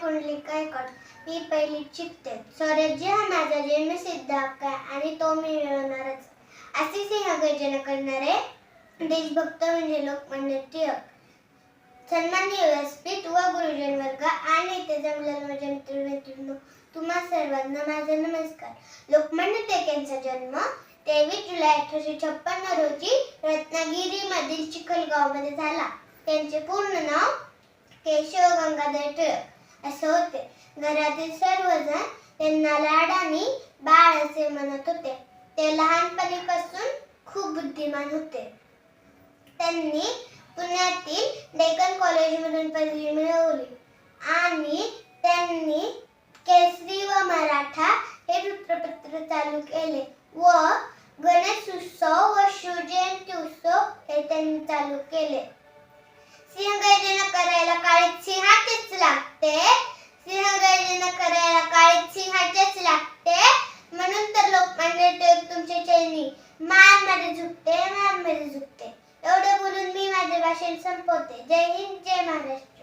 पुंडलिक गायकवाड. मी पहिलीत शिकते. स्वराज्य हा माझा जन्मसिद्ध हक्क आहे आणि तो मी मिळवणारच. असे सिंहगर्जना करणारे देशभक्त म्हणजे लोकमान्य टिळक. सन्माननीय व्यासपीठ व गुरुजन वर्ग आणि इथे जमलेल्या माझ्या मित्रमैत्रिणींनो, तुम्हा सर्वांना माझा नमस्कार. लोकमान्य टिळक यांचा जन्म 23 जुलै 1856 रोजी रत्नागिरीमधील चिखलगावमध्ये झाला. त्यांचे पूर्ण नाव केशव गंगाधर टिळक असे होते. घरातील सर्वजण त्यांना लाडाने बाळ असे म्हणत होते. ते लहानपणीपासून खूप बुद्धिमान होते. त्यांनी पुण्यातील डेक्कन कॉलेजमधून पदवी मिळवली आणि त्यांनी केसरी व मराठा हे वृत्तपत्र चालू केले व गणेश उत्सव व शिवजयंती उत्सव हे त्यांनी चालू केले. सिंहगर्जना करायला काळीत सिंहाचेच लागते. सिंहगर्जना करायला काळीत सिंहाचेच लागते. म्हणून तर लोकमान्य टिळक तुमच्या चरणी मान मध्ये झुकते, मान मध्ये झुकते. एवढं बोलून मी माझे भाषण संपवते. जय हिंद, जय महाराष्ट्र.